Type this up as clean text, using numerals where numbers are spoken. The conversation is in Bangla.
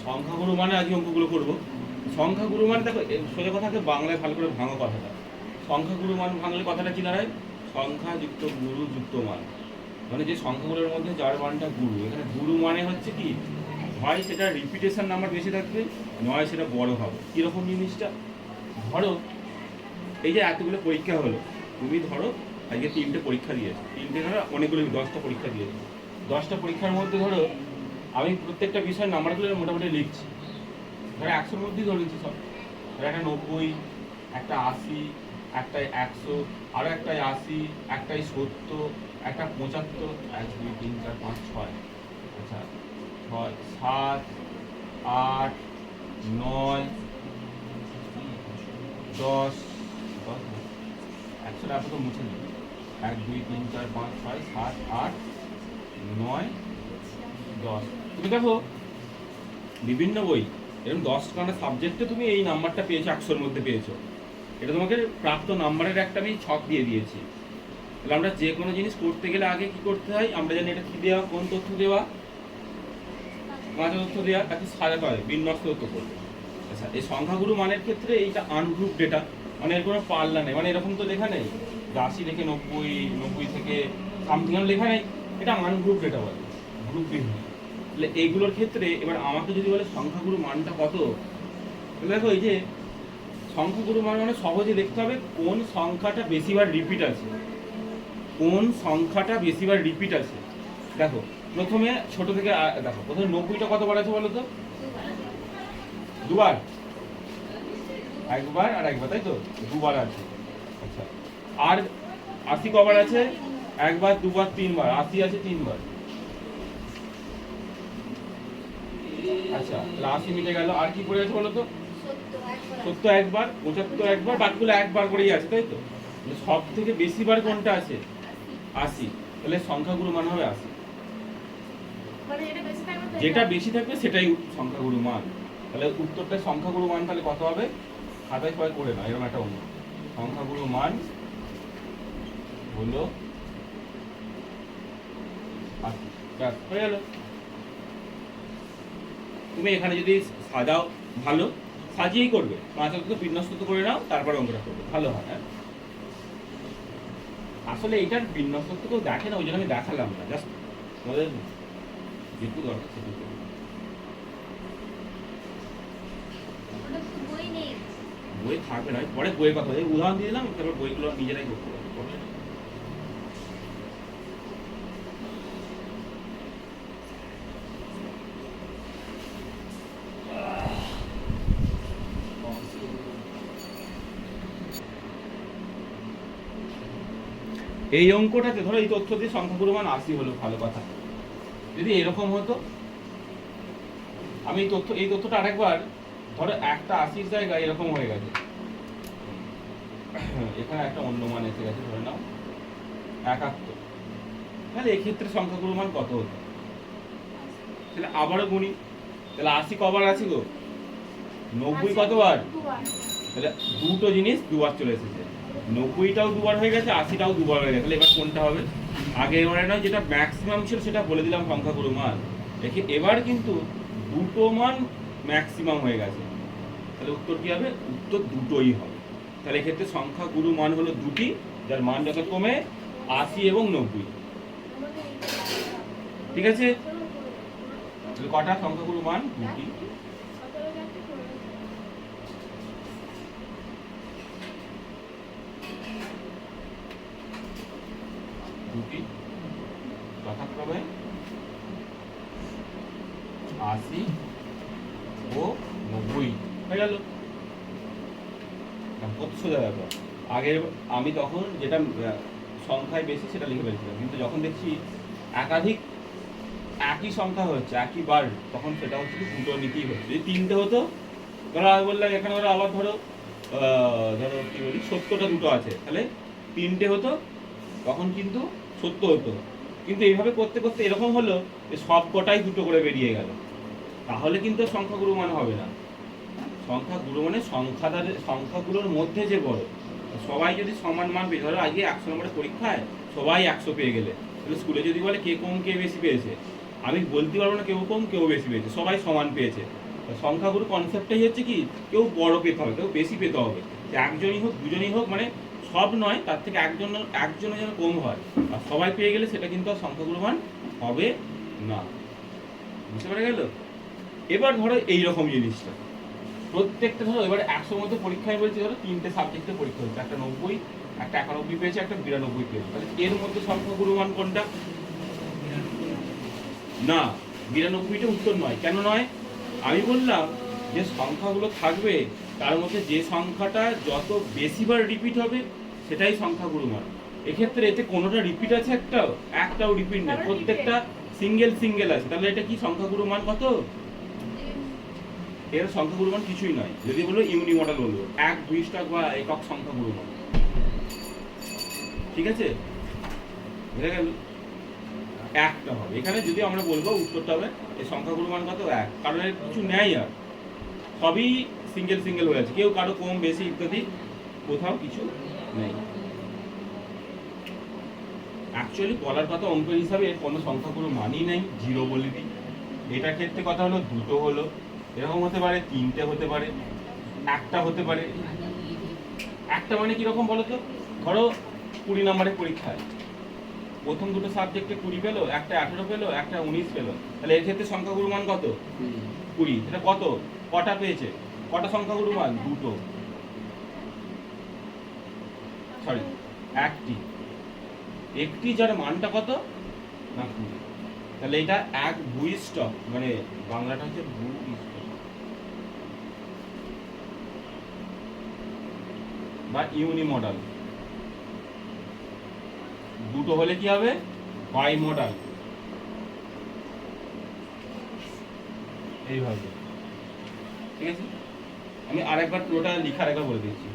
সংখ্যাগুরু মানে আজকে অঙ্কগুলো করবো। সংখ্যাগুরু মানে দেখো সোজা কথাকে বাংলায় ভালো করে ভাঙো কথাটা। সংখ্যাগুরু মান ভাঙলে কথাটা কি দাঁড়ায়? সংখ্যা যুক্ত গুরু যুক্ত মান, মানে যে সংখ্যাগুলোর মধ্যে যার মানটা গুরু। এখানে গুরু মানে হচ্ছে কি, হয় সেটা রিপিটেশন নাম্বার বেশি থাকবে, নয় সেটা বড় হবে। কীরকম জিনিসটা? ধরো এই যে এতগুলো পরীক্ষা হলো, তুমি ধরো আজকে 3টে পরীক্ষা দিয়েছো, 3টে ধরো অনেকগুলো 10টা পরীক্ষা দিয়েছো। 10টা পরীক্ষার মধ্যে ধরো আমি প্রত্যেকটা বিষয়ের নাম্বারগুলো মোটামুটি লিখছি, ধরো 100-র মধ্যেই ধরে নিচ্ছি সব। ধরো একটা 90, একটা 80, একটাই 100, আরও একটাই 80, একটাই 70, একটা 75, 1 2 3 4 5 6, আচ্ছা 6 7 8 9 10, 100টা তো মুছে দিই। 1 2 3 4 5 6 7 8 9 10। তুমি দেখো বিভিন্ন বই এরকম 10খানা সাবজেক্টে তুমি এই নাম্বারটা পেয়েছো, 100-র মধ্যে পেয়েছো। এটা তোমাকে প্রাপ্ত নাম্বারের একটা আমি ছক দিয়ে দিয়েছি। তাহলে আমরা যে কোনো জিনিস করতে গেলে আগে কি করতে হয়, আমরা জানি এটা কি দেওয়া, কোন তথ্য দেওয়া, কাঁচা তথ্য দেওয়া, তাকে সাজাতে হয়, বিন্যস্ত তথ্য করবে। আচ্ছা, এই সংখ্যাগুরু মানের ক্ষেত্রে এইটা আনগ্রুপ ডেটা, মানে এর কোনো পাল্লা নেই, মানে এরকম তো লেখা নেই 80 থেকে 90, 90 থেকে সামথিং লেখা নেই, এটা আনগ্রুপ ডেটা বলে, গ্রুপ বিভিন্ন। তাহলে এইগুলোর ক্ষেত্রে এবার আমাকে যদি বলে সংখ্যাগুরু মানটা কত, তাহলে দেখো এই যে সংখ্যাগুরু মান মানে সহজে দেখতে হবে কোন সংখ্যাটা বেশিবার রিপিট আছে, কোন সংখ্যাটা বেশিবার রিপিট আছে। দেখো প্রথমে ছোট থেকে দেখো, প্রথমে 90টা কতবার আছে বলো তো? দুবার, একবার আর একবার, তাই তো? দুবার আছে। আচ্ছা, আর 80 কবার আছে? একবার, দুবার, তিনবার। 80 আছে তিনবার। আচ্ছা, 80 মিটে গেল। আর কি পড়ে আছে বলো তো? 70 একবার, 75 একবার, বাকিগুলো একবার করেই আছে, তাই তো? সব থেকে বেশি বার কোনটা আছে? 80। তাহলে সংখ্যাগুরু মান হবে 80। যেটা বেশি থাকবে সেটাই সংখ্যাগুরু মান। তাহলে উত্তরটা সংখ্যাগুরু মান তাহলে কত হবে? খাতায় সবাই করে না, এরকম একটা অঙ্ক। সংখ্যাগুরু মান হলো 80। ব্যাস, হয়ে গেল। তুমি এখানে যদি সাজাও, ভালো সাজিয়েই করবে, কাঁচা তথ্য বিন্যস্ত করে নাও, তারপরে অঙ্কটা করবে, ভালো হয়। হ্যাঁ, আসলে এইটার বিন্যস্ত কেউ দেখে না, ওই জন্য আমি দেখালাম না, জাস্ট আমাদের যেটুকু দরকার সেটুকু। বই থাকবে না, পরে বইয়ের কথা উদাহরণ দিয়ে দিলাম, তারপর বইগুলো নিজেরাই করতে পারবে। এই অঙ্কটাতে ধরো এই তথ্য দিয়ে সংখ্যাগুরু মান 80 হলো, ভালো কথা। যদি এরকম হতো, আমি এই তথ্যটা আরেকবার, ধরো একটা 80-র জায়গায় এরকম হয়ে গেছে, এখানে একটা অন্য মান এসে গেছে, ধরে নাও 71, তাহলে এক্ষেত্রে সংখ্যাগুরু মান কত হতো? তাহলে আবারও গুণি, তাহলে 80 কবার আছে গো? 90 কতবার? তাহলে দুটো জিনিস দুবার চলে এসেছে, 90টাও দুবার হয়ে গেছে, 80টাও দুবার হয়ে গেছে। তাহলে এবার কোনটা হবে? আগে এবারে নয়, যেটা ম্যাক্সিমাম ছিল সেটা বলে দিলাম সংখ্যাগুরু মান, দেখি এবার কিন্তু দুটো মান ম্যাক্সিমাম হয়ে গেছে, তাহলে উত্তর কি হবে? উত্তর দুটোই হবে। তাহলে এক্ষেত্রে সংখ্যাগুরু মান হলো দুটি, যার মান যত কমে 80 এবং 90। ঠিক আছে, তাহলে কটা সংখ্যাগুরু মান? দুটি। দুটি, যথাক্রমে 80 ও 90 হয়ে গেল। কত সোজা ব্যাপার। আগে আমি তখন যেটা সংখ্যায় বেশি সেটা লিখে ফেলছিলাম, কিন্তু যখন দেখছি একাধিক একই সংখ্যা হচ্ছে, একই বার, তখন সেটা হচ্ছে কি দুটো নিতেই হচ্ছে। যদি 3টে হতো, ধরো আমি বললাম এখানে ধরো আবার ধরো ধরো কি বলি 70টা দুটো আছে, তাহলে 3টে হতো, তখন কিন্তু 70 হতো। কিন্তু এইভাবে করতে করতে এরকম হলো যে সব কটাই দুটো করে বেরিয়ে গেল, তাহলে কিন্তু সংখ্যাগুরু মান হবে না। সংখ্যাগুরু মানে সংখ্যাগুলোর মধ্যে যে বড়, সবাই যদি সমান মান পেয়ে, ধরো আজকে 100 নম্বরের পরীক্ষায় সবাই 100 পেয়ে গেলে, তাহলে স্কুলে যদি বলে কে কম কে বেশি পেয়েছে, আমি বলতে পারবো না কেউ কম কেউ বেশি পেয়েছে, সবাই সমান পেয়েছে। সংখ্যাগুরু কনসেপ্টটাই হচ্ছে কি, কেউ বড় পেতে হবে, কেউ বেশি পেতে হবে, যে একজনই হোক দুজনই হোক, মানে সব নয়, তার থেকে একজনের যেন কম হয়। আর সবাই পেয়ে গেলে সেটা কিন্তু আর সংখ্যাগুরু মান হবে না। বুঝতে পেরে গেল? এবার ধরো এইরকম জিনিসটা প্রত্যেকটা, ধরো এবার 100 মতো পরীক্ষায় বলছি, ধরো 3টে সাবজেক্টে পরীক্ষা হচ্ছে, একটা 90, একটা 91 পেয়েছে, একটা 92 পেয়েছে, তাহলে এর মধ্যে সংখ্যাগুরু মান কোনটা? না, 92টা উত্তর নয়। কেন নয়? আমি বললাম যে সংখ্যাগুলো থাকবে, তার মধ্যে যে সংখ্যাটা যত বেশিবার রিপিট হবে সেটাই সংখ্যাগুরু মান। এক্ষেত্রে এতে কোনোটা রিপিট আছে? একটাও রিপিট নেই, প্রত্যেকটা সিঙ্গেল আছে। তাহলে এটা কি সংখ্যাগুরু মান কত? এর সংখ্যাগুরু মান কিছুই নয়। যদি বলো ইউনি মডেল বলবো, 1, 2 স্টক বা একক সংখ্যাগুরু মান। ঠিক আছে, বুঝে গেল? একটা হবে এখানে। যদি আমরা বলবো উত্তরটা হবে এই সংখ্যাগুরু মান কত? 1, কারণ এর কিছু নেই, আর সবই সিঙ্গেল হয়ে আছে, কেউ কারো কম বেশি ইত্যাদি কোথাও কিছু নেই। অ্যাকচুয়ালি বলার কথা অঙ্ক হিসাবে এর কোনো সংখ্যাগুরু মানই নেই, 0 বলে দিই। এটার ক্ষেত্রে কথা হলো 2টো হলো, এরকম হতে পারে 3টে হতে পারে, একটা হতে পারে। একটা মানে কিরকম বলো তো? ধরো 20 নম্বরের পরীক্ষায় প্রথম দুটো সাবজেক্টে 20 পেলো, একটা 18 পেলো, একটা 19 পেলো, তাহলে এর ক্ষেত্রে সংখ্যাগুরু মান কত? 20। এটা কত? কটা পেয়েছে? কটা সংখ্যাগুরু মান? 2টো, সরি একটি যার মানটা কত না 20। তাহলে এটা এক ভূইষ্ঠক, মানে বাংলাটা হচ্ছে ভূইষ্ঠক বা ইউনি মডেল। 2টো হলে কি হবে? By model. এইভাবে, ঠিক আছে? আমি আরেকবার পুরোটা লিখার একবার বলে দিচ্ছি।